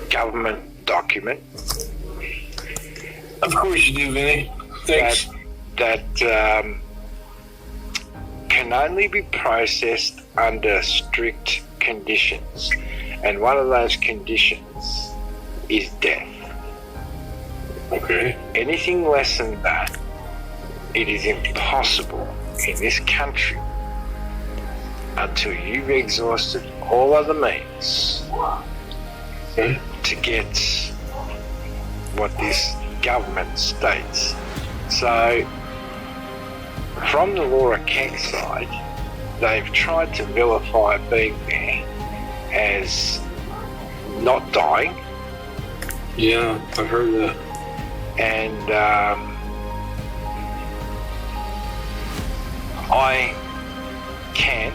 government document. Of course you do, Vinny. Thanks. That can only be processed under strict conditions. And one of those conditions is death. Okay. Anything less than that, it is impossible in this country until you've exhausted all other means to get what this government states. So, from the Laura Keck side, they've tried to vilify being there as not dying. Yeah, I've heard that. And I can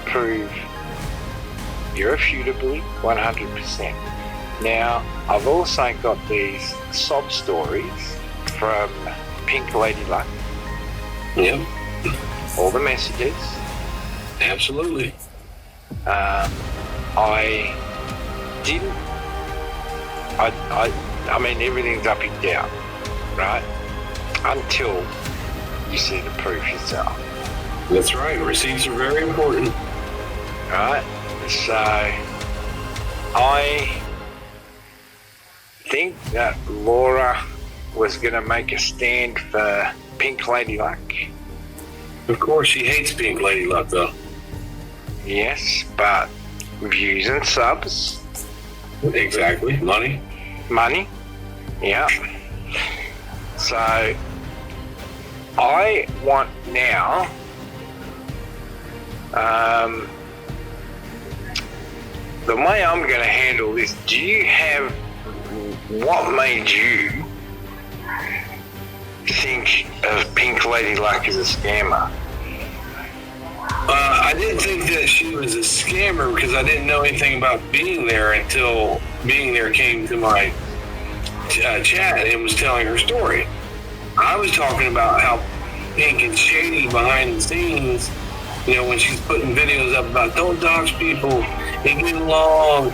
prove irrefutably 100%. Now, I've also got these sob stories from Pink Lady Luck. Yep. All the messages. Absolutely. I mean, everything's up and down, right? Until you see the proof yourself. That's right. Receipts are very important. Right? So, I think that Laura was going to make a stand for Pink Lady Luck. Of course, she hates Pink Lady Luck, though. Yes, but views and subs. Exactly. Money. Yeah. So, I want now the way I'm going to handle this, do you have what made you think of Pink Lady Luck as a scammer? I didn't think that she was a scammer because I didn't know anything about being there until being there came to my chat and was telling her story. I was talking about how Pink is shady behind the scenes, you know, when she's putting videos up about don't dox people and get along.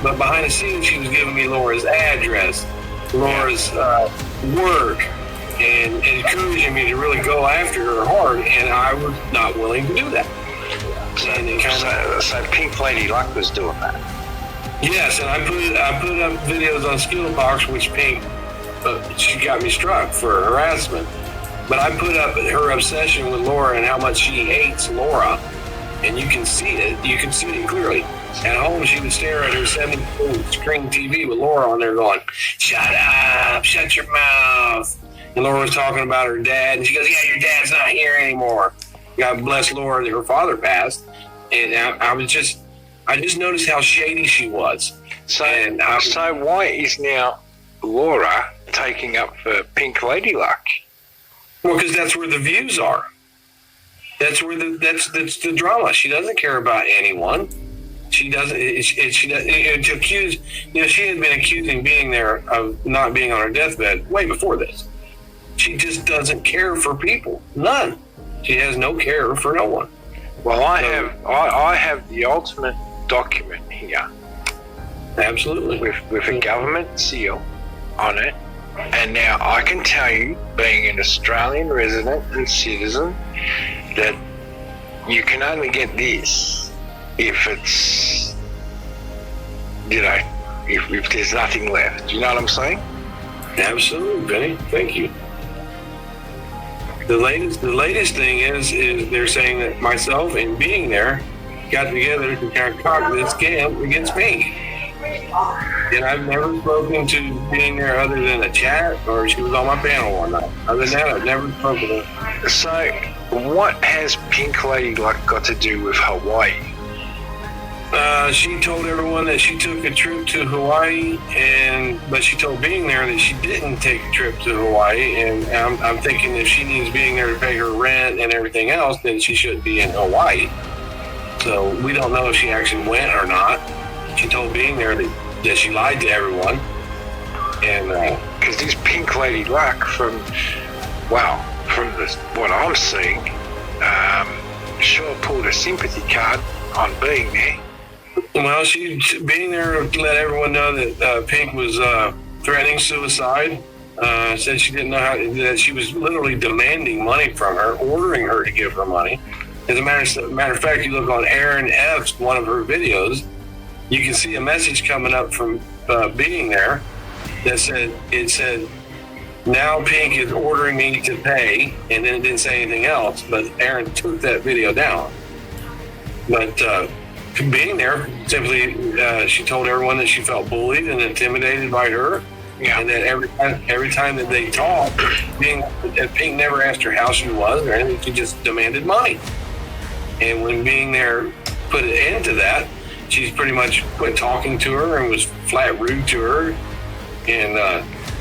But behind the scenes, she was giving me Laura's address, Laura's work, and encouraging me to really go after her hard, and I was not willing to do that. So Pink Lady Luck was doing that. Yes, and I put up videos on Skillbox, which Pink, she got me struck for harassment. But I put up her obsession with Laura and how much she hates Laura, and you can see it. You can see it clearly. At home, she would stare at her 70-screen TV with Laura on there going, "Shut up, shut your mouth." And Laura was talking about her dad, and she goes, "Yeah, your dad's not here anymore." God bless Laura, her father passed, and I just noticed how shady she was. So why is now Laura taking up for Pink Lady Luck? Well, because that's where the views are. That's where that's the drama. She doesn't care about anyone. She doesn't. To accuse, you know, she had been accusing being there of not being on her deathbed way before this. She just doesn't care for people. None. She has no care for no one. Well, I have the ultimate document here. Absolutely. With a government seal on it. And now I can tell you, being an Australian resident and citizen, that you can only get this if it's, you know, if there's nothing left. Do you know what I'm saying? Absolutely, Benny. Thank you. The latest thing is they're saying that myself and being there got together to concoct this scam against Pink. And I've never spoken to being there other than a chat, or she was on my panel one night. Other than that, I've never spoken to her. So, what has Pink Lady Luck got to do with Hawaii? She told everyone that she took a trip to Hawaii, but she told being there that she didn't take a trip to Hawaii. And I'm thinking if she needs being there to pay her rent and everything else, then she shouldn't be in Hawaii. So we don't know if she actually went or not. She told being there that she lied to everyone. And because this Pink Lady Luck, from what I'm seeing, sure pulled a sympathy card on being there. Well, she being there to let everyone know that Pink was threatening suicide. Said she didn't know how, that she was literally demanding money from her, ordering her to give her money. As a matter of fact, you look on Aaron F's one of her videos, you can see a message coming up from being there that said, now Pink is ordering me to pay, and then it didn't say anything else, but Aaron took that video down. But being there, simply, she told everyone that she felt bullied and intimidated by her. Yeah. And that every time that they talked, Pink never asked her how she was or anything. She just demanded money. And when being there put an end to that, she's pretty much quit talking to her and was flat rude to her. And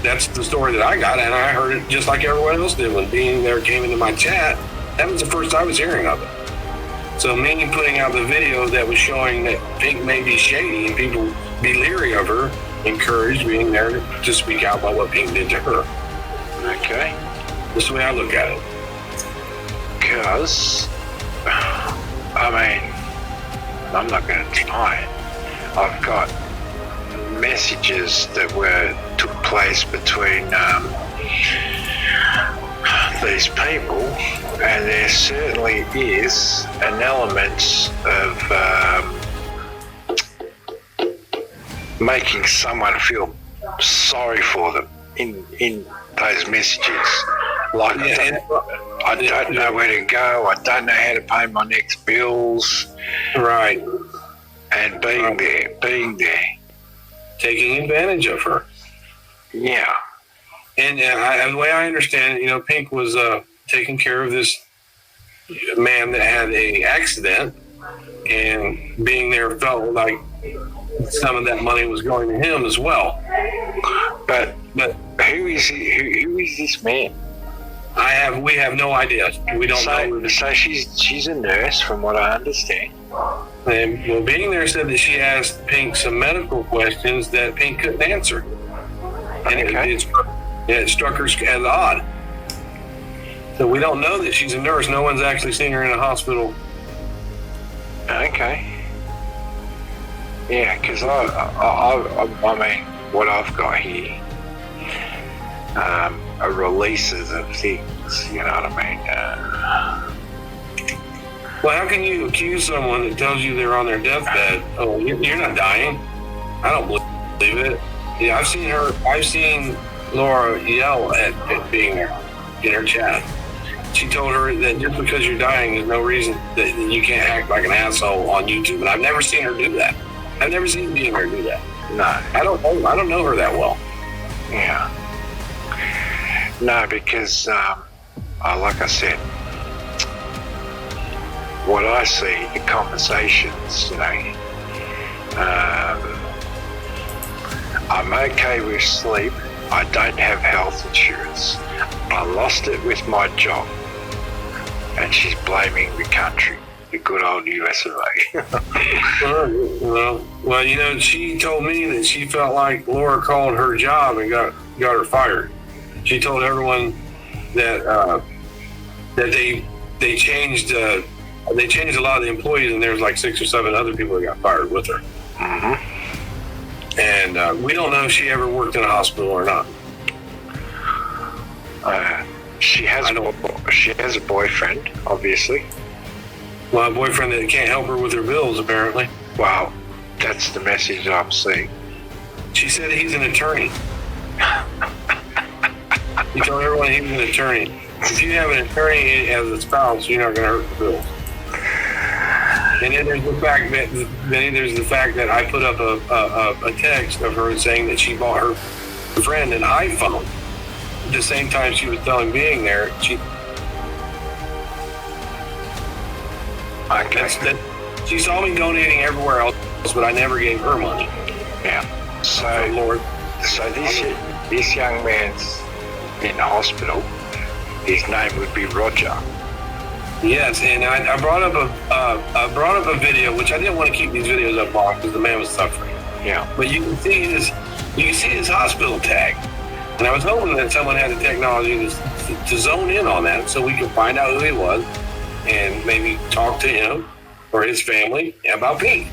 that's the story that I got, and I heard it just like everyone else did when being there came into my chat. That was the first I was hearing of it. So me putting out the video that was showing that Pink may be shady and people be leery of her, encouraged being there to speak out about what Pink did to her. Okay. That's the way I look at it. Because, I mean, I'm not going to deny it. I've got messages that took place between these people, and there certainly is an element of making someone feel sorry for them in those messages. Like, yeah, I don't know where to go, I don't know how to pay my next bills. Right. And being there. Taking advantage of her. Yeah. And the way I understand it, Pink was taking care of this man that had an accident, and being there felt like some of that money was going to him as well. But who is he? Who is this man? We have no idea. We don't know. So she's a nurse, from what I understand. And well, being there said that she asked Pink some medical questions that Pink couldn't answer, and it struck her as odd. So we don't know that she's a nurse. No one's actually seen her in a hospital. Okay. Yeah, because I mean, what I've got here are releases of things. You know what I mean? Well, how can you accuse someone that tells you they're on their deathbed? Oh, you're not dying. I don't believe it. Yeah, I've seen Laura yell at being there in her chat. She told her that just because you're dying is no reason that you can't act like an asshole on YouTube. And I've never seen her do that. I've never seen being her do that. No. I don't know her that well. Yeah. No, because like I said, what I see, the conversations, I'm okay with sleep. I don't have health insurance. I lost it with my job. And she's blaming the country, the good old US of A. Well, she told me that she felt like Laura called her job and got her fired. She told everyone that they changed a lot of the employees, and there was like 6 or 7 other people that got fired with her. Mm-hmm. And we don't know if she ever worked in a hospital or not. She has a boyfriend, obviously. Well, a boyfriend that can't help her with her bills, apparently. Wow, that's the message I'm seeing. She said he's an attorney. He told everyone he was an attorney. If you have an attorney as a spouse, you're not going to hurt the bills. And then there's the fact that I put up a text of her saying that she bought her friend an iPhone. At the same time she was telling being there, she saw me donating everywhere else, but I never gave her money. Yeah. So this young man's in the hospital. His name would be Roger. Yes, and I brought up a video, which I didn't want to keep these videos up long because the man was suffering. Yeah. But you can see his hospital tag, and I was hoping that someone had the technology to zone in on that so we could find out who he was and maybe talk to him or his family about Pink.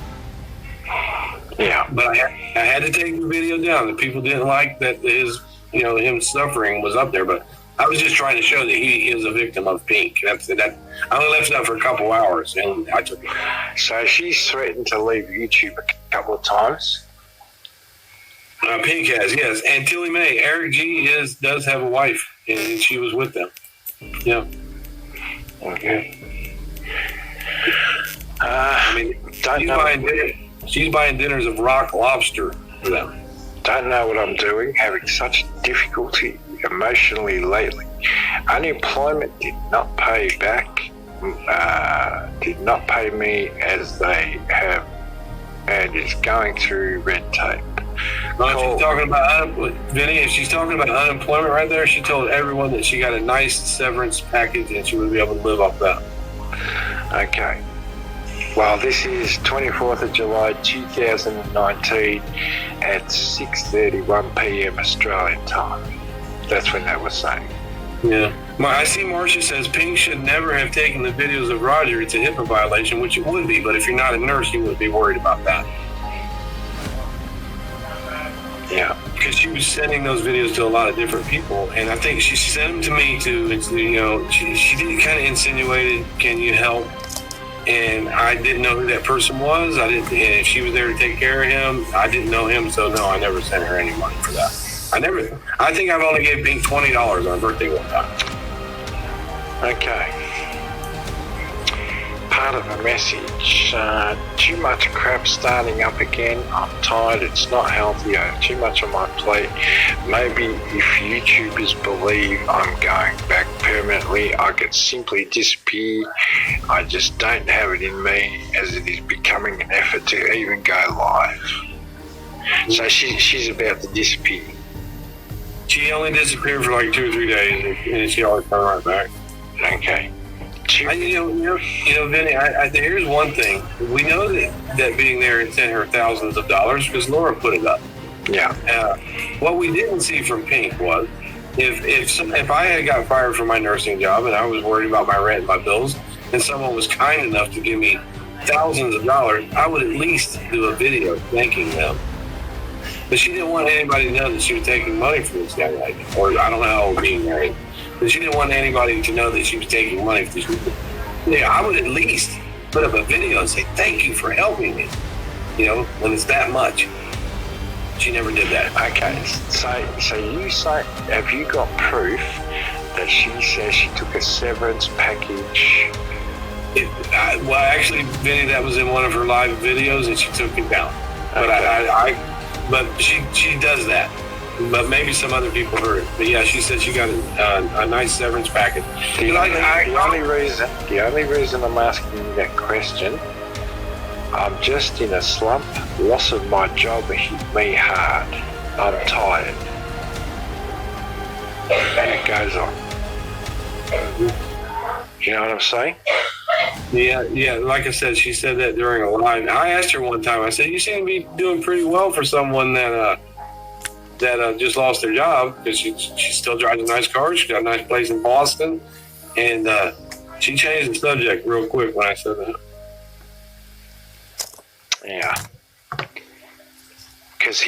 Yeah. But I had to take the video down. The people didn't like that his, him suffering was up there. But I was just trying to show that he is a victim of pink. That I only left it up for a couple hours, and I took it. So she's threatened to leave YouTube a couple of times. Pink has, yes, and Tilly May. Eric G does have a wife, and she was with them. Yeah. Okay. She's buying dinners of rock lobster for them. Don't know what I'm doing. Having such difficulty emotionally lately. Unemployment did not pay back. Did not pay me as they have, and is going through red tape. She's talking about Vinny. If she's talking about unemployment right there, she told everyone that she got a nice severance package and she would be able to live off that. Okay. Well, this is 24th of July 2019 at 6:31 p.m. Australian time. That's when that was saying. Yeah. I see Marcia says Pink should never have taken the videos of Roger. It's a HIPAA violation, which it would be, but if you're not a nurse, you would be worried about that. Yeah. Because she was sending those videos to a lot of different people, and I think she sent them to me too. She did kind of insinuated, "Can you help?" And I didn't know who that person was. I didn't. And if she was there to take care of him, I didn't know him, so no, I never sent her any money for that. I think I've only gave Pink $20 on her birthday one time. Okay. Part of a message. Too much crap starting up again. I'm tired. It's not healthy. I have too much on my plate. Maybe if YouTubers believe I'm going back permanently, I could simply disappear. I just don't have it in me, as it is becoming an effort to even go live. So she's about to disappear. She only disappeared for like 2 or 3 days, and she always come right back. Okay. Vinny, here's one thing. We know that being there and sent her thousands of dollars because Laura put it up. Yeah. What we didn't see from Pink was if I had got fired from my nursing job and I was worried about my rent and my bills, and someone was kind enough to give me thousands of dollars, I would at least do a video thanking them. But she didn't want anybody to know that she was taking money from this guy, or I don't know how old being married. But she didn't want anybody to know that she was taking money from this. Yeah, I would at least put up a video and say, "Thank you for helping me," when it's that much. She never did that. Okay, so you say, have you got proof that she says she took a severance package? Well, actually, Vinny, that was in one of her live videos, and she took it down. Okay. But she does that. But maybe some other people heard it. But yeah, she said she got a nice severance package. The only reason I'm asking you that question, I'm just in a slump. Loss of my job hit me hard. I'm tired. And it goes on. You know what I'm saying? Yeah. Like I said, she said that during a live. I asked her one time. I said, "You seem to be doing pretty well for someone that just lost their job," because she still drives a nice car. She got a nice place in Boston, and she changed the subject real quick when I said that. Yeah. Because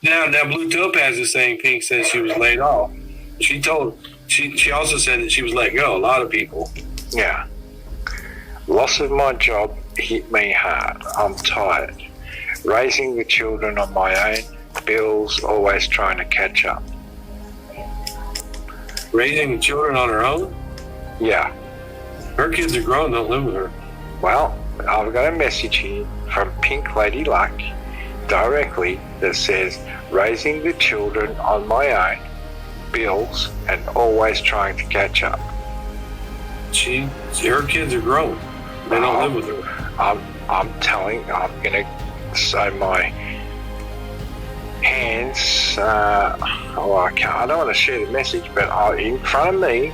now Blue Topaz is saying Pink says she was laid off. She also said that she was let go. A lot of people. Yeah. Loss of my job hit me hard. I'm tired. Raising the children on my own. Bills, always trying to catch up. Raising the children on her own? Yeah. Her kids are grown, don't live with her. Well, I've got a message here from Pink Lady Luck directly that says, raising the children on my own, bills, and always trying to catch up. Her kids are grown. They don't live with her. I'm going to say my hands, I don't want to share the message, but in front of me,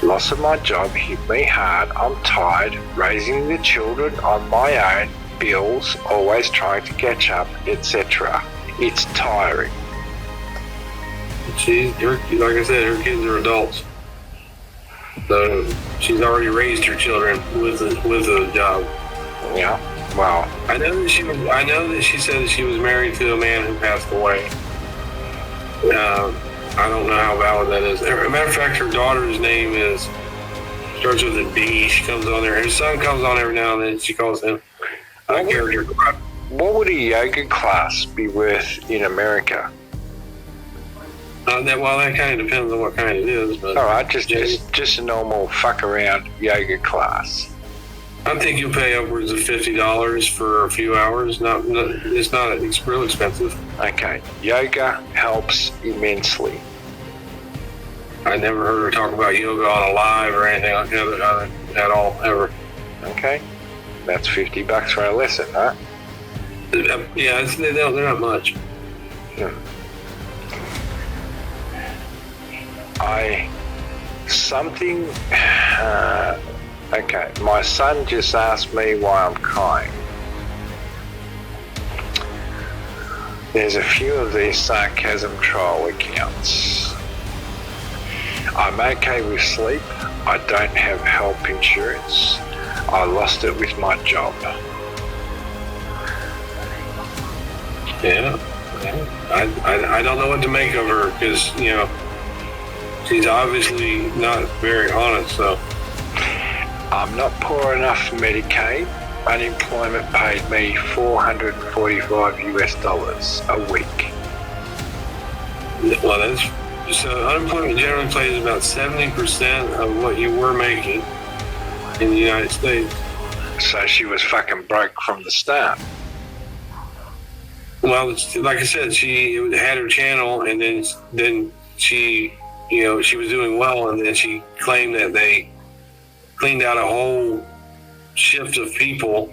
loss of my job hit me hard. I'm tired. Raising the children on my own. Bills, always trying to catch up, etc. It's tiring. like I said, her kids are adults. So she's already raised her children with a job. Yeah. Wow. I know that she said that she was married to a man who passed away. I don't know how valid that is. As a matter of fact, her daughter's name starts with a B. She comes on there. Her son comes on every now and then. She calls him a character. What would a yoga class be worth in America? That kind of depends on what kind it is. But all right, just a normal fuck around yoga class. I think you'll pay upwards of $50 for a few hours. It's real expensive. Okay, yoga helps immensely. I never heard her talk about yoga on a live or anything like that at all, ever. Okay, that's $50 for a lesson, huh? Yeah, they're not much. Okay, my son just asked me why I'm crying. There's a few of these sarcasm troll accounts. I'm okay with sleep. I don't have health insurance. I lost it with my job. Yeah. I don't know what to make of her because, she's obviously not very honest, so. I'm not poor enough for Medicaid. Unemployment paid me $445 a week. Well, so unemployment generally pays about 70% of what you were making in the United States. So she was fucking broke from the start. Well, like I said, she had her channel, and then she, she was doing well, and then she claimed that they cleaned out a whole shift of people,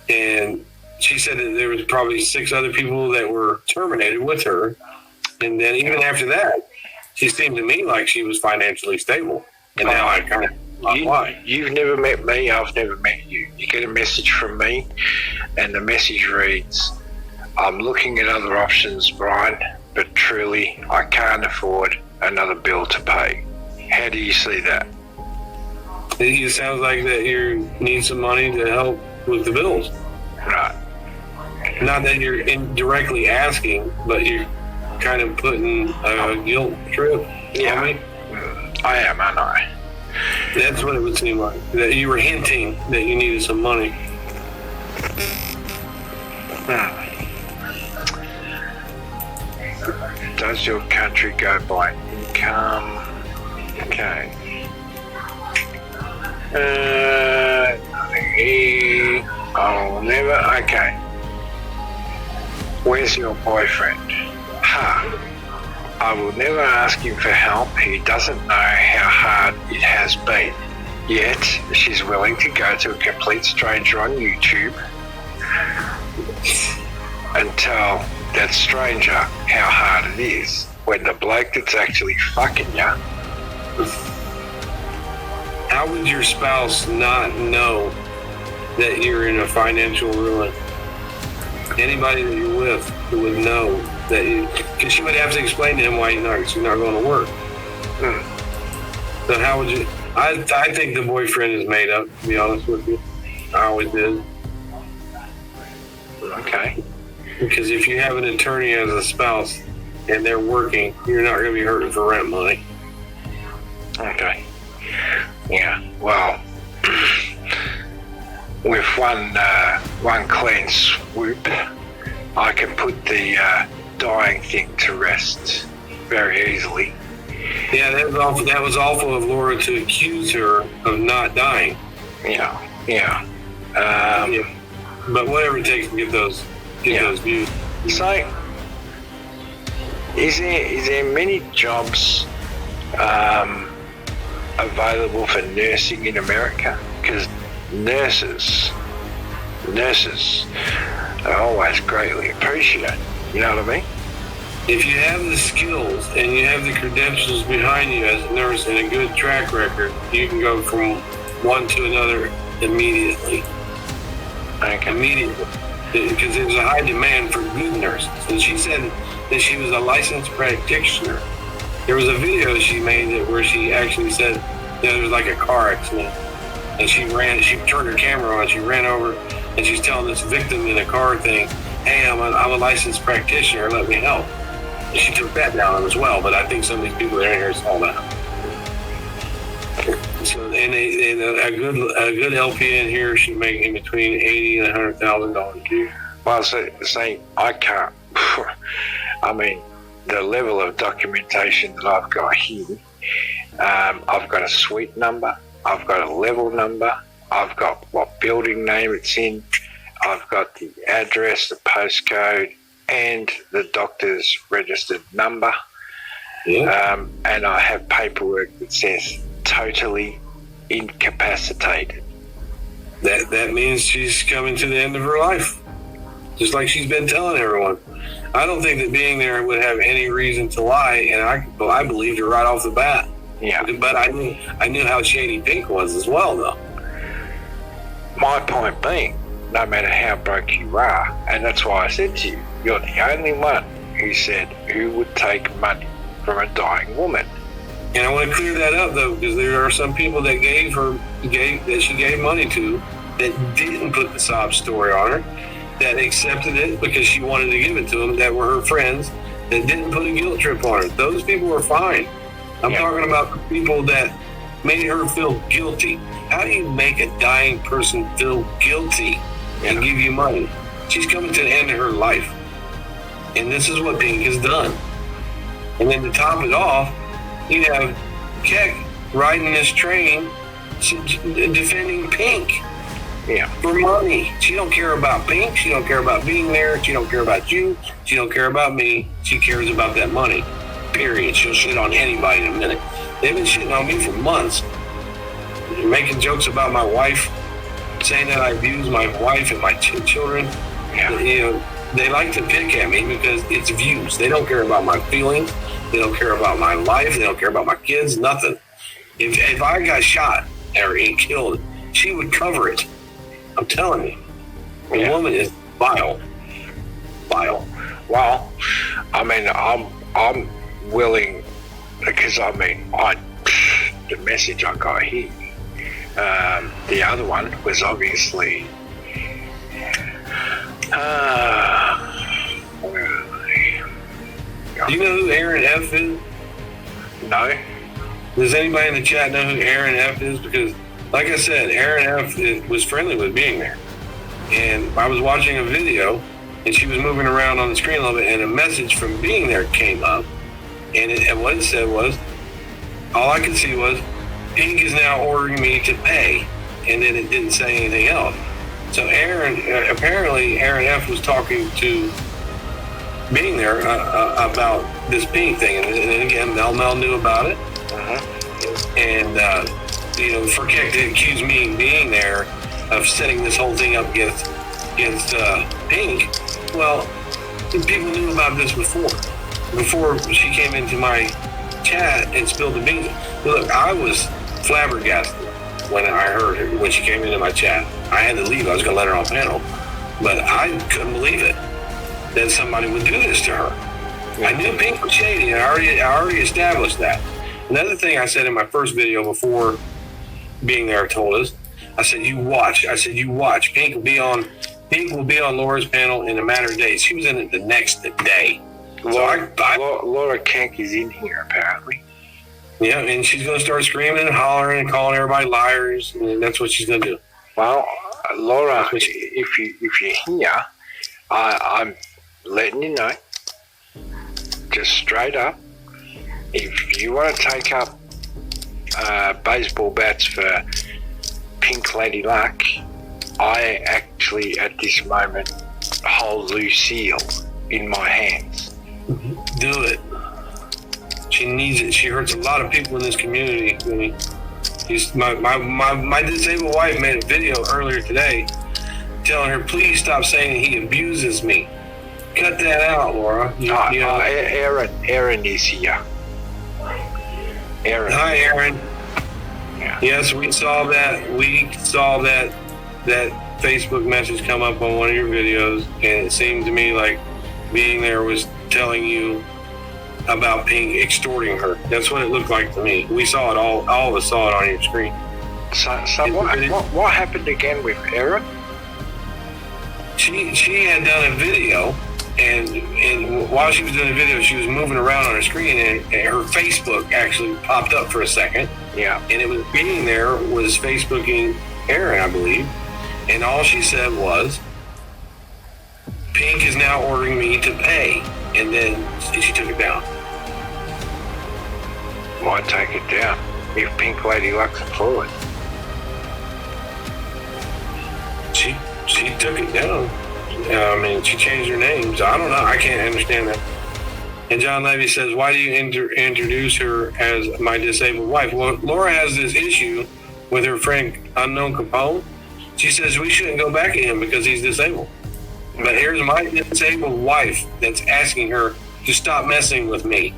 and she said that there was probably 6 other people that were terminated with her, and then even after that, she seemed to me like she was financially stable, and now I kind of why. You've never met me, I've never met you. You get a message from me, and the message reads, I'm looking at other options, Brian, but truly, I can't afford another bill to pay. How do you see that? It sounds like that you need some money to help with the bills. Right. Not that you're indirectly asking, but you're kind of putting a guilt trip on me. I am, aren't I? That's what it would seem like. That you were hinting that you needed some money. Does your country go by income? Okay. I'll never. Okay. Where's your boyfriend? I will never ask him for help. He doesn't know how hard it has been. Yet, she's willing to go to a complete stranger on YouTube and tell that stranger how hard it is when the bloke that's actually fucking you. How would your spouse not know that you're in a financial ruin? Anybody that you're with would know that because she would have to explain to him why you're not going to work. So how would you? I think the boyfriend is made up, to be honest with you. I always did. Okay. Because if you have an attorney as a spouse and they're working, you're not going to be hurting for rent money. Okay. Yeah. Well, with one clean swoop, I can put the dying thing to rest very easily. Yeah, that was awful of Laura to accuse her of not dying. Yeah. Yeah. But whatever it takes to get those views. So, is there many jobs available for nursing in America? Because nurses are always greatly appreciated. You know what I mean? If you have the skills and you have the credentials behind you as a nurse and a good track record, you can go from one to another immediately. Okay. Immediately. because there's a high demand for good nurses. And she said that she was a licensed practitioner. There was a video she made where she actually said that there was like a car accident, and she turned her camera on, she ran over, and she's telling this victim in a car thing, hey, I'm a licensed practitioner, let me help. And she took that down as well, but I think some of these people that are in here saw that. So, and a good LPN here should make in between $80,000 and $100,000 a year. Well, see, I can't. I mean, the level of documentation that I've got here, I've got a suite number, I've got a level number, I've got what building name it's in, I've got the address, the postcode, and the doctor's registered number. Yeah. And I have paperwork that says totally incapacitated. That means she's coming to the end of her life, just like she's been telling everyone. I don't think that being there would have any reason to lie, and I believed her right off the bat. Yeah. But I knew how shady Pink was as well, though. My point being, no matter how broke you are, and that's why I said to you, you're the only one who said who would take money from a dying woman. And I want to clear that up, though, because there are some people that she gave money to that didn't put the sob story on her, that accepted it because she wanted to give it to them, that were her friends, that didn't put a guilt trip on her. Those people were fine. I'm talking about the people that made her feel guilty. How do you make a dying person feel guilty and give you money? She's coming to the end of her life. And this is what Pink has done. And then to top it off, you have Keck riding this train defending Pink for money. She don't care about Pink. She don't care about being there. She don't care about you. She don't care about me. She cares about that money. Period. She'll shit on anybody in a minute. They've been shitting on me for months. Making jokes about my wife, saying that I abuse my wife and my children. You know, they like to pick at me because it's views. They don't care about my feelings. They don't care about my life. They don't care about my kids. Nothing. If I got shot or killed, she would cover it. I'm telling you. A woman is vile. Vile. Well, I mean, I'm willing, because I mean, the message I got here, the other one was obviously, where are they? Do you know who Aaron F is? No. Does anybody in the chat know who Aaron F is? Because, like I said, Aaron F was friendly with being there. And I was watching a video, and she was moving around on the screen a little bit, and a message from being there came up. And what it said was, all I could see was, Pink is now ordering me to pay. And then it didn't say anything else. So apparently Aaron F was talking to being there about this Pink thing. And again, Mel knew about it. And, for Keck to accuse me of being there, of setting this whole thing up against Pink, well, people knew about this before she came into my chat and spilled the beans. Look, I was flabbergasted when I heard her, when she came into my chat. I had to leave. I was going to let her on panel. But I couldn't believe it that somebody would do this to her. I knew Pink was shady, and I already established that. Another thing I said in my first video before being there told us, I said, you watch. Pink will be on Laura's panel in a matter of days. She was in it the next day. Laura Kank is in here, apparently. Yeah, and she's going to start screaming and hollering and calling everybody liars, and that's what she's going to do. Well, Laura, if you're here, I'm letting you know, just straight up, if you want to take up baseball bats for Pink Lady Luck, I actually, at this moment, hold Lucille in my hands. Do it. She needs it. She hurts a lot of people in this community. I mean, my disabled wife made a video earlier today telling her, please stop saying he abuses me. Cut that out, Laura. Aaron is here. Aaron. Hi, Aaron. Yeah. Yes, we saw that. We saw that Facebook message come up on one of your videos, and it seemed to me like being there was telling you about Pink extorting her. That's what it looked like to me. We saw it all of us saw it on your screen. So what happened again with Erin? She had done a video, and while she was doing the video, she was moving around on her screen, and her Facebook actually popped up for a second. Yeah. And it was being there was Facebooking Erin, I believe, and all she said was, Pink is now ordering me to pay, and then she took it down. Why take it down if Pink Lady likes it forward? She took it down. I mean, she changed her name, so I don't know. I can't understand that. And John Levy says, why do you introduce her as my disabled wife? Well, Laura has this issue with her friend Unknown Capone. She says we shouldn't go back at him because he's disabled. But here's my disabled wife that's asking her to stop messing with me.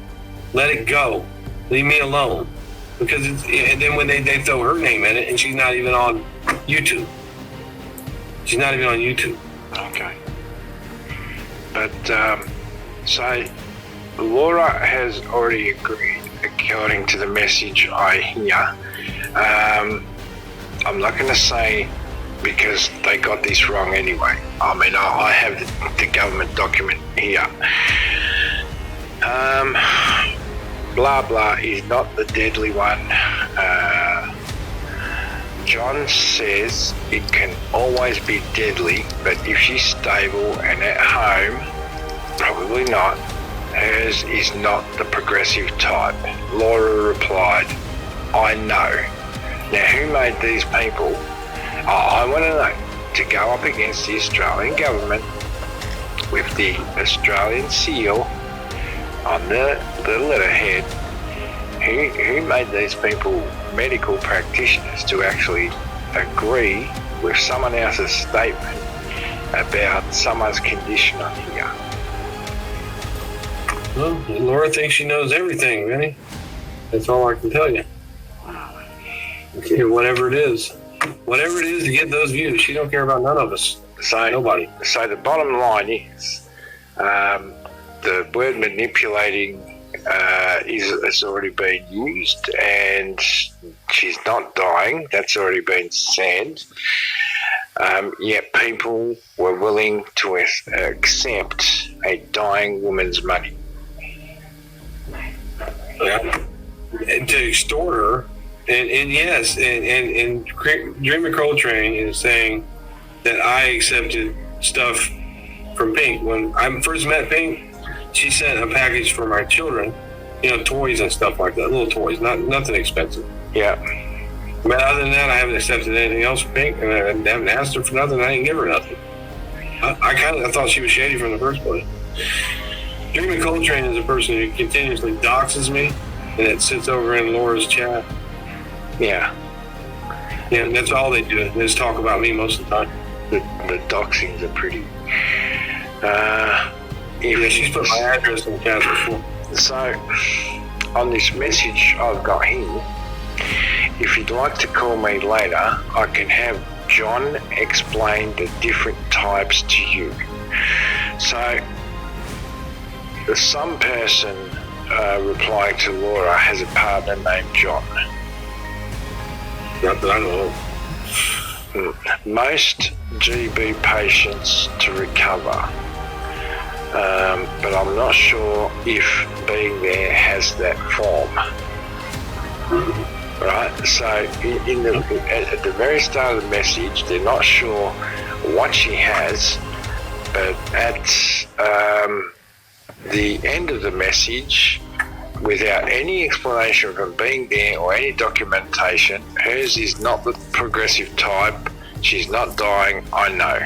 Let it go. Leave me alone. Because and then when they throw her name in it, and she's not even on YouTube. She's not even on YouTube. Okay. But, so Laura has already agreed, according to the message I hear. I'm not going to say because they got this wrong anyway. I mean, I have the government document here. Blah, blah is not the deadly one. John says it can always be deadly, but if she's stable and at home, probably not. Hers is not the progressive type. Laura replied, I know. Now, who made these people? I want to know. To go up against the Australian government with the Australian seal on the letterhead, who made these people medical practitioners to actually agree with someone else's statement about someone's condition on here? Well, Laura thinks she knows everything, Vinny. That's all I can tell you. Okay, whatever it is to get those views, she don't care about none of us. So, nobody. So the bottom line is, the word manipulating has already been used, and she's not dying. That's already been said. Yet people were willing to accept a dying woman's money. Yeah. And to extort her, and yes, and Dreamer Coltrane is saying that I accepted stuff from Pink. When I first met Pink, she sent a package for my children, toys and stuff like that, little toys, nothing expensive. Yeah. But other than that, I haven't accepted anything else from Pink, and I haven't asked her for nothing. I didn't give her nothing. I thought she was shady from the first place. Dreamer Coltrane is a person who continuously doxes me, and it sits over in Laura's chat. Yeah. Yeah, that's all they do. They just talk about me most of the time. The doxings are pretty. Yeah, she's put my address in the chat before. So, on this message I've got here, if you'd like to call me later, I can have John explain the different types to you. So, some person replying to Laura has a partner named John. Not that I know. Most GB patients to recover, but I'm not sure if being there has that form. Right, so at the very start of the message, they're not sure what she has, but at the end of the message, without any explanation from being there or any documentation, hers is not the progressive type. She's not dying. I know.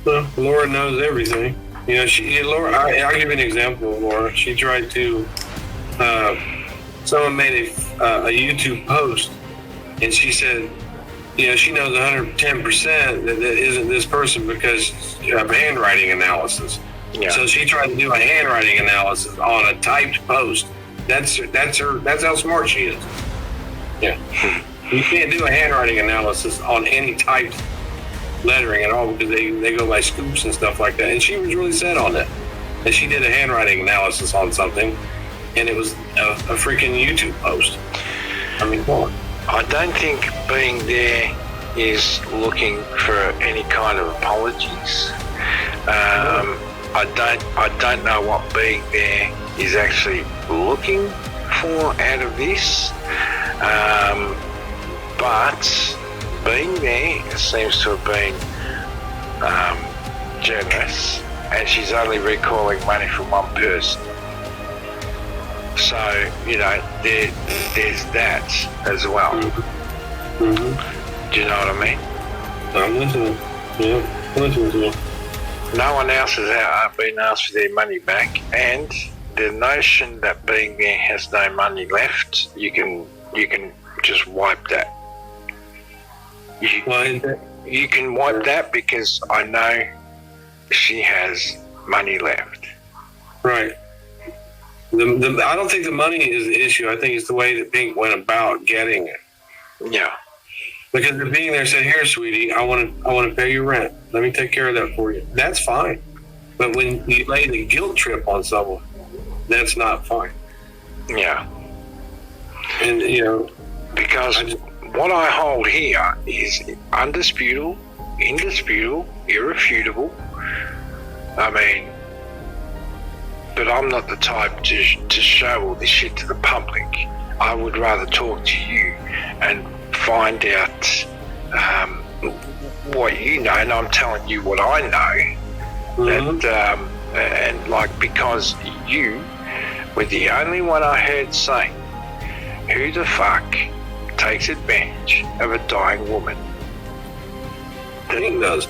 Well, Laura knows everything. Laura. I'll give you an example of Laura. She tried to. Someone made a YouTube post, and she said, she knows 110% that it isn't this person because of handwriting analysis. Yeah. So she tried to do a handwriting analysis on a typed post. That's how smart she is. Yeah. You can't do a handwriting analysis on any typed lettering at all because they go by scoops and stuff like that. And she was really set on it. And she did a handwriting analysis on something, and it was a freaking YouTube post. I mean, come on. I don't think being there is looking for any kind of apologies. I don't know what being there is actually looking for out of this, but being there seems to have been generous, and she's only recalling money from one person. So, you know, there's that as well. Do you know what I mean? I'm listening. Yeah, I'm listening to you. No one else has been asked for their money back, and the notion that being there has no money left, you can just wipe that. You can wipe that because I know she has money left. Right. I don't think the money is the issue. I think it's the way that Pink went about getting it. Yeah. Because the being there said, "Here, sweetie, I want to pay your rent. Let me take care of that for you." That's fine. But when you lay the guilt trip on someone, that's not fine. Yeah. And because what I hold here is undisputable, indisputable, irrefutable. I mean, but I'm not the type to show all this shit to the public. I would rather talk to you and find out what you know, and I'm telling you what I know. And because you were the only one I heard say, who the fuck takes advantage of a dying woman? Pink does.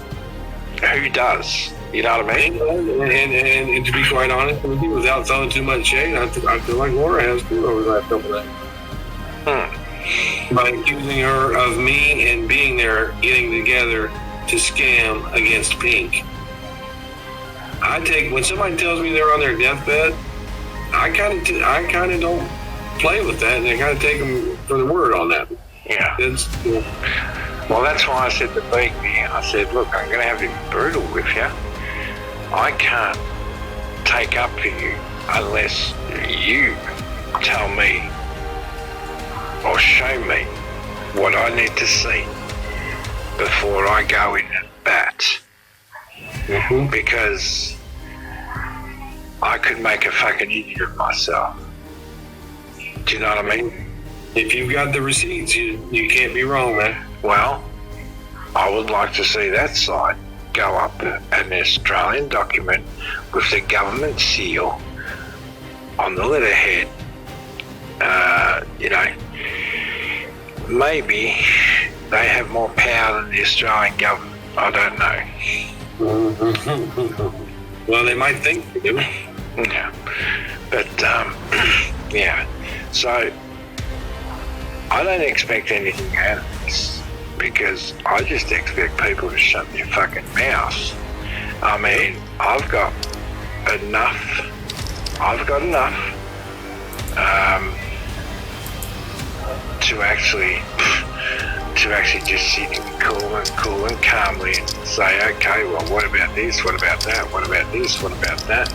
Who does? You know what I mean? And to be quite honest with you, without throwing too much shade, I feel like Laura has too over the last couple of days. By accusing her of me and being there, getting together to scam against Pink. When somebody tells me they're on their deathbed, I kind of don't play with that, and I kind of take them for the word on that. Yeah. Well, that's why I said to Pink, I said, look, I'm going to have to be brutal with you. I can't take up for you unless you tell me or show me what I need to see before I go in and bat. Because I could make a fucking idiot of myself. Do you know what I mean? If you've got the receipts, you can't be wrong, man. Well, I would like to see that side go up an Australian document with the government seal on the letterhead. Maybe they have more power than the Australian government. I don't know. Well, they might think they do. Yeah. But, yeah. So, I don't expect anything out of this because I just expect people to shut their fucking mouths. I mean, I've got enough to actually just sit cool and calmly and say, okay, well, what about this? What about that? What about this? What about that?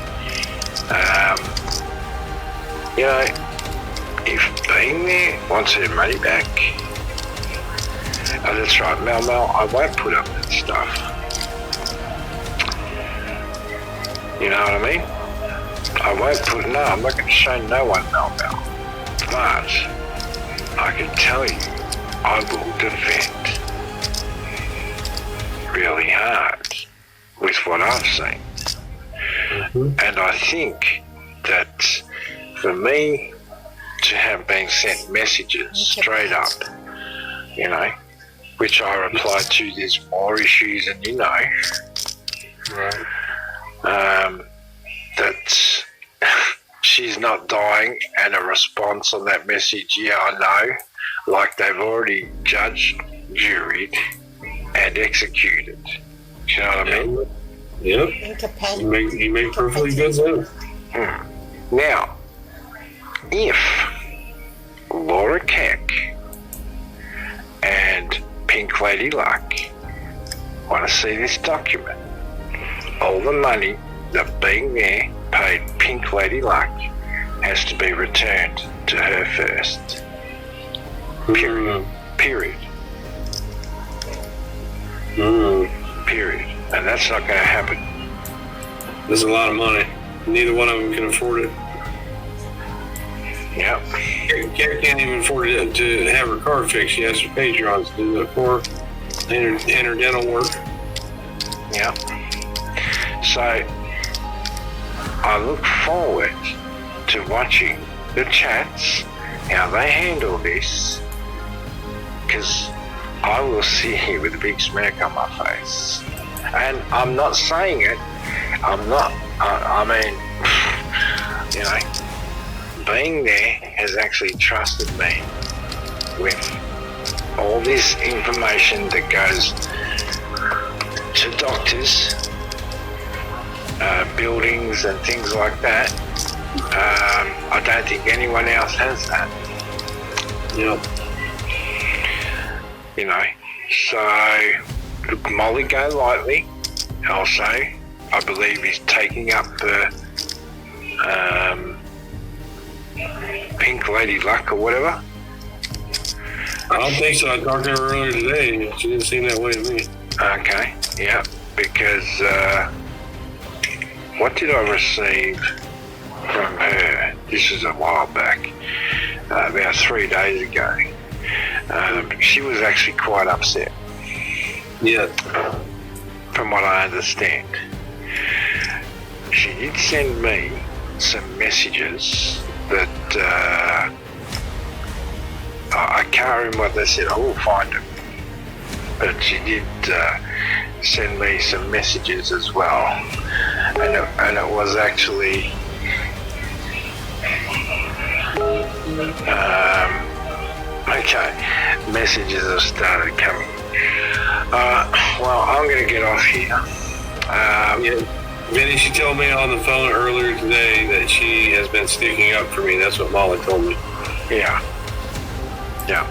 If being there wants her money back, that's right, Mel, I won't put up that stuff. You know what I mean? I'm not going to show no one Mel. But I can tell you, I will defend really hard with what I've seen. And I think that for me to have been sent messages straight up, which I replied to, there's more issues than you know. Right. That she's not dying, and a response on that message, yeah, I know, like they've already judged, juried, and executed. You know what I mean? Yep. You make perfectly good sense. Now, if Laura Keck and Pink Lady Luck want to see this document. All the money that being there paid Pink Lady Luck has to be returned to her first. Period. Period. Period. And that's not going to happen. That's a lot of money. Neither one of them can afford it. Yep. Kat can't even afford to have her car fixed. She has her patrons to do it for her. And her dental work. Yep. So I look forward to watching the chats, how they handle this, because I will sit here with a big smirk on my face. And I'm not saying it. I'm not. I mean, you know, being there has actually trusted me with all this information that goes to doctors, buildings and things like that. I don't think anyone else has that. Yep. You know, so Molly Go Lightly also, I believe, is taking up the Pink Lady Luck or whatever. I don't think so. I talked to her earlier today. She didn't seem that way to me. Okay, yeah, because what did I receive from her? This is a while back, about 3 days ago. She was actually quite upset. Yeah. From what I understand. She did send me some messages that I can't remember what they said. I will find them. But she did send me some messages as well. And it was actually okay, messages have started coming. Well, I'm going to get off here. Yeah. Vinny, she told me on the phone earlier today that she has been sticking up for me. That's what Molly told me. Yeah. Yeah.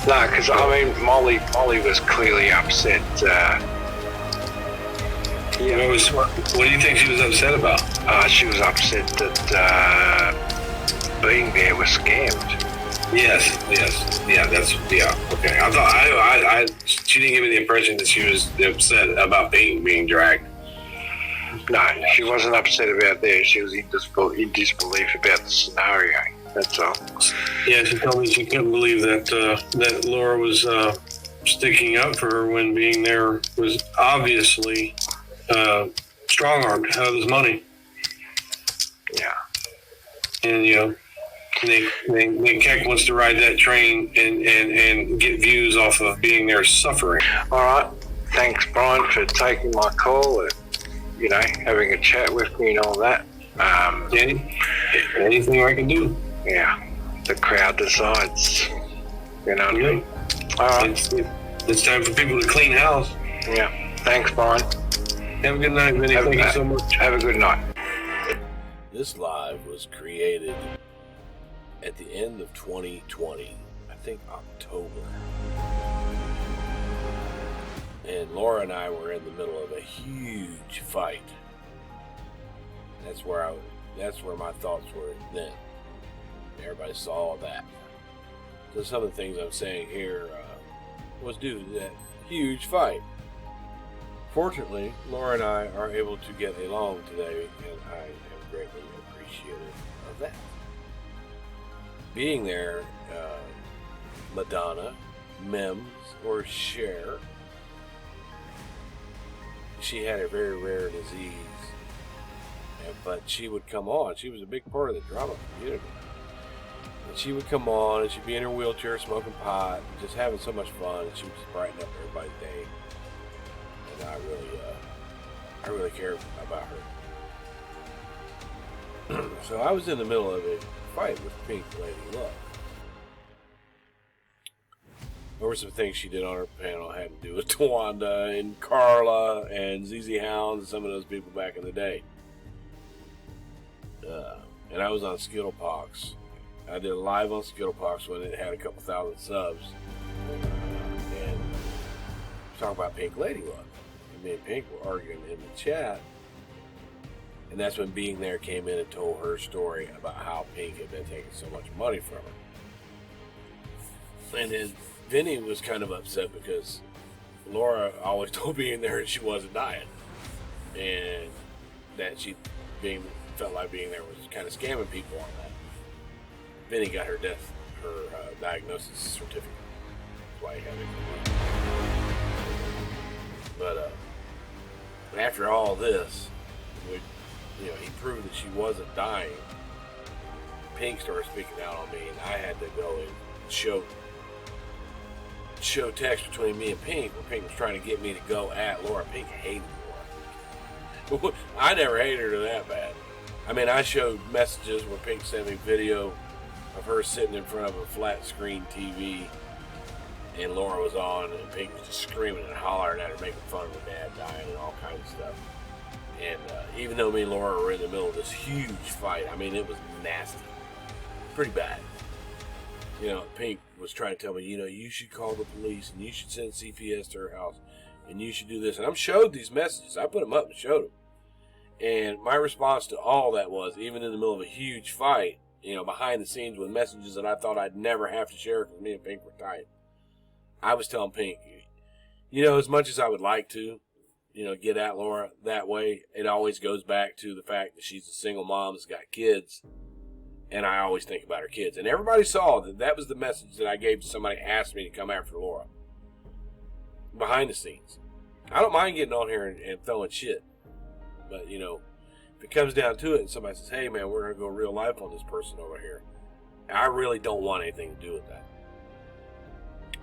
No, because I mean, Molly was clearly upset. Yeah. What do you think she was upset about? She was upset that being there was scammed. Yes. Yeah, okay. I thought she didn't give me the impression that she was upset about being dragged. No, she wasn't upset about that. She was in disbelief about the scenario. That's all. Yeah, she told me she couldn't believe that Laura was sticking up for her when being there was obviously strong-armed out of his money. Yeah. And, you know, Nick Keck wants to ride that train and get views off of being there suffering. All right. Thanks, Brian, for taking my call and, you know, having a chat with me and all that. Anything I can do. Yeah. The crowd decides. You know what I mean? All right. It's time for people to clean house. Yeah. Thanks, Brian. Have a good night, Vinny. Thank you so much. Have a good night. This live was created at the end of 2020, I think October. And Laura and I were in the middle of a huge fight. That's where my thoughts were then. Everybody saw that. So some of the things I'm saying here was due to that huge fight. Fortunately, Laura and I are able to get along today, and I am greatly appreciative of that. Being there, Madonna, Mims, or Cher, she had a very rare disease, but she would come on. She was a big part of the drama community. And she would come on, and she'd be in her wheelchair smoking pot, just having so much fun, and she would just brighten up everybody's day. And I really cared about her. So I was in the middle of a fight with Pink Lady Luck. There were some things she did on her panel that had to do with Tawanda and Carla and ZZ Hounds and some of those people back in the day. And I was on Skittlepox. I did a live on Skittlepox when it had a couple thousand subs. And talking about Pink Lady Luck. me and Pink were arguing in the chat. And that's when Being There came in and told her story about how Pink had been taking so much money from her. And then Vinny was kind of upset because Laura always told Being There that she wasn't dying. And that felt like Being There was kind of scamming people on that. Vinny got her diagnosis certificate. That's why he had it. But after all this, he proved that she wasn't dying. Pink started speaking out on me, and I had to go and show text between me and Pink, where Pink was trying to get me to go at Laura. Pink hated Laura. I never hated her that bad. I mean, I showed messages where Pink sent me video of her sitting in front of a flat screen TV, and Laura was on, and Pink was just screaming and hollering at her, making fun of her dad dying and all kinds of stuff. And even though me and Laura were in the middle of this huge fight, I mean, it was nasty. Pretty bad. Pink was trying to tell me, you should call the police, and you should send CPS to her house, and you should do this. And I'm showed these messages. I put them up and showed them. And my response to all that was, even in the middle of a huge fight, behind the scenes with messages that I thought I'd never have to share because me and Pink were tight, I was telling Pink, as much as I would like to, get at Laura that way, it always goes back to the fact that she's a single mom that's got kids, and I always think about her kids. And everybody saw that was the message that I gave to somebody who asked me to come after Laura. Behind the scenes. I don't mind getting on here and throwing shit. But, if it comes down to it and somebody says, hey, man, we're going to go real life on this person over here, I really don't want anything to do with that.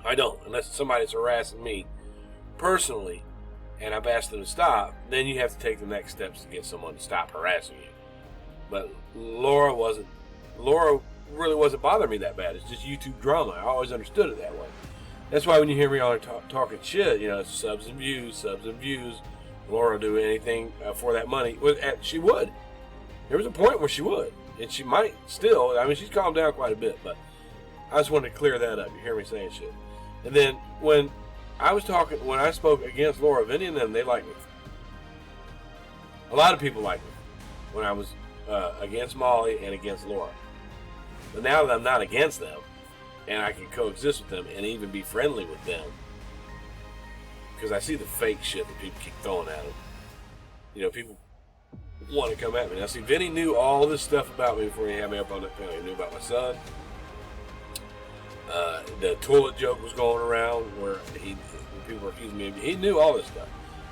I don't. Unless it's somebody that's harassing me personally, and I've asked them to stop, then you have to take the next steps to get someone to stop harassing you. But Laura really wasn't bothering me that bad. It's just YouTube drama. I always understood it that way. That's why when you hear me on talking shit, it's subs and views. Laura will do anything for that money. She would. There was a point where she would. And she might still. I mean, she's calmed down quite a bit. But I just wanted to clear that up. You hear me saying shit. And then when I spoke against Laura, Vinny and them, they liked me. A lot of people liked me when I was against Molly and against Laura. But now that I'm not against them, and I can coexist with them and even be friendly with them, because I see the fake shit that people keep throwing at them. People want to come at me. Now, see, Vinny knew all this stuff about me before he had me up on that panel. He knew about my son. The toilet joke was going around where people were accusing me of. He knew all this stuff.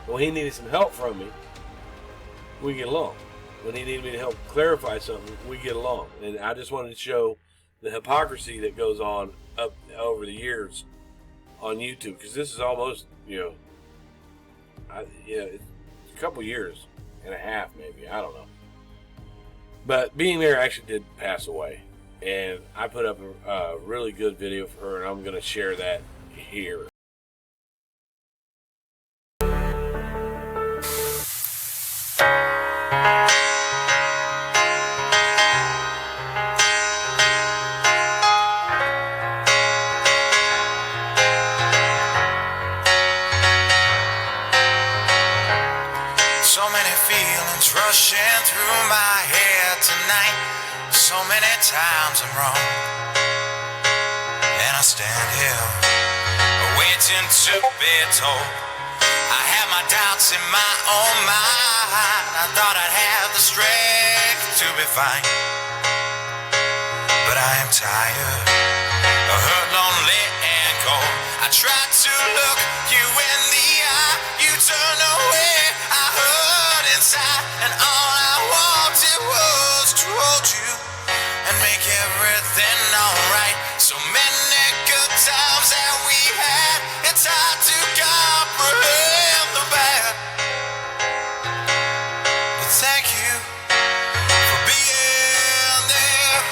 When he needed some help from me, we get along. When he needed me to help clarify something, we get along. And I just wanted to show the hypocrisy that goes on up over the years on YouTube, because this is almost, it's a couple years and a half, maybe. I don't know. But Being There actually did pass away. And I put up a really good video for her, and I'm going to share that here. So many feelings rushing through my head tonight. So many times I'm wrong, and I stand here waiting to be told. I have my doubts in my own mind. I thought I'd have the strength to be fine, but I am tired, hurt, lonely, and cold. I tried to look you in the eye, you turned away. I hurt inside, and all I wanted was to hold you and make everything alright. So many good times that we had, it's hard to comprehend the bad. But thank you for being there.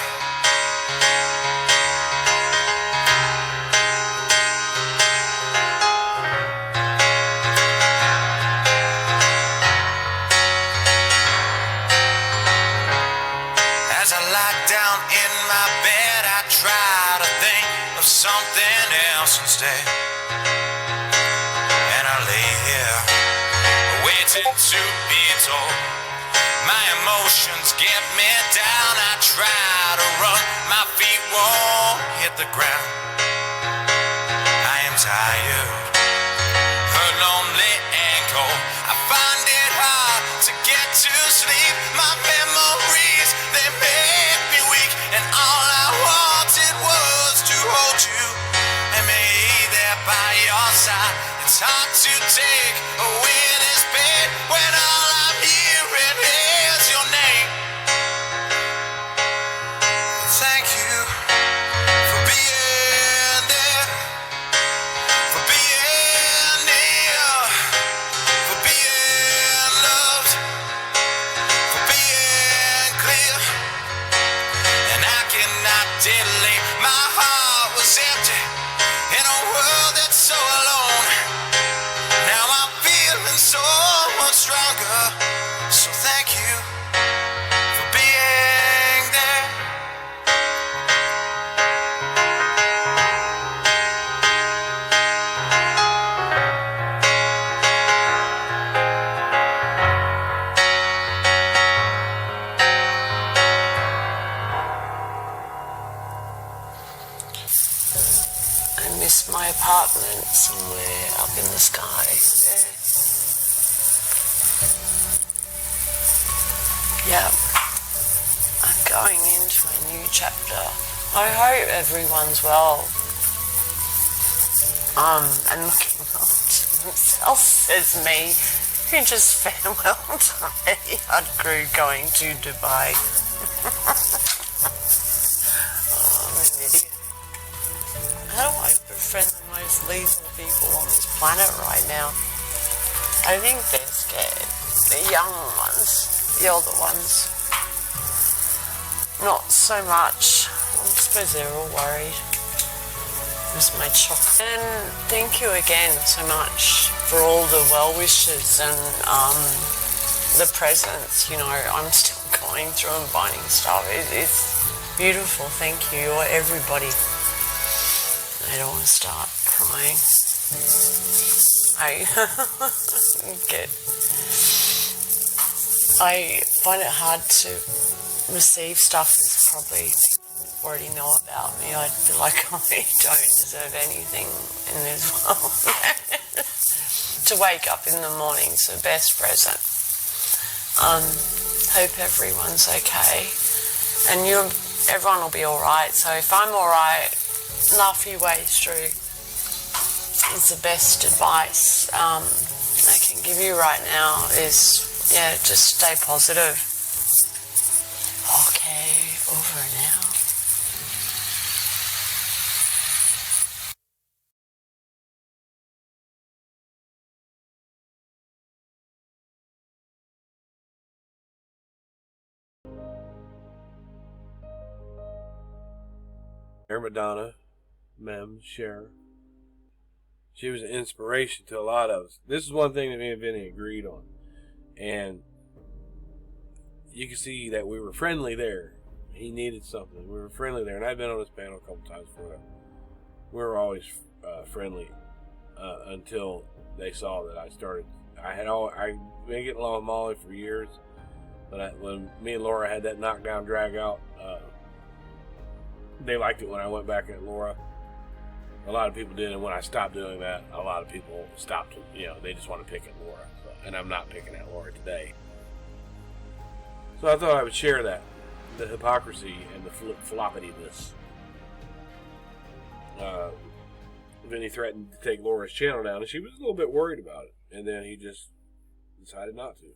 As I lie down in my bed, I try to think of something else instead. And I lay here listen to be told. My emotions get me down. I try to run, my feet won't hit the ground. I am tired, hurt, lonely, and cold. I find it hard to get to sleep. My memories, they make me weak, and all I wanted was to hold you and be there by your side. It's hard to take away this pain when all I'm hearing is your name. Thank you for being there, for being near, for being loved, for being clear. And I cannot delay. My heart was empty in a world that's so alone. Now I'm feeling so much stronger. So thank you for being there. I miss my apartment somewhere up in the sky. Yeah. I'm going into a new chapter. I hope everyone's well. And looking after themselves as me, who just farewelled a yard crew going to Dubai. Oh, I'm an idiot. How do I befriend the most lethal people on this planet right now? I think they're scared. The young ones. The older ones. Not so much. I suppose they're all worried. Miss my chocolate. And thank you again so much for all the well wishes and the presents. You know, I'm still going through and buying stuff. It's beautiful. Thank you, everybody. I don't want to start crying. I find it hard to receive stuff that probably people already know about me. I feel like I don't deserve anything in this world. To wake up in the morning's the best present. Hope everyone's okay. And everyone will be alright. So if I'm alright, laugh your way through. It's the best advice I can give you right now is, just stay positive. Okay, over now. Madonna, Mem, Cher. She was an inspiration to a lot of us. This is one thing that me and Vinny agreed on. And you can see that we were friendly there. He needed something. We were friendly there. And I've been on this panel a couple times before that. We were always friendly until they saw that I started. I've been getting along with Molly for years. But when me and Laura had that knockdown drag out, they liked it when I went back at Laura. A lot of people did, and when I stopped doing that, a lot of people stopped. They just want to pick at Laura, and I'm not picking at Laura today. So I thought I would share that, the hypocrisy and the floppityness. Vinny threatened to take Laura's channel down, and she was a little bit worried about it, and then he just decided not to.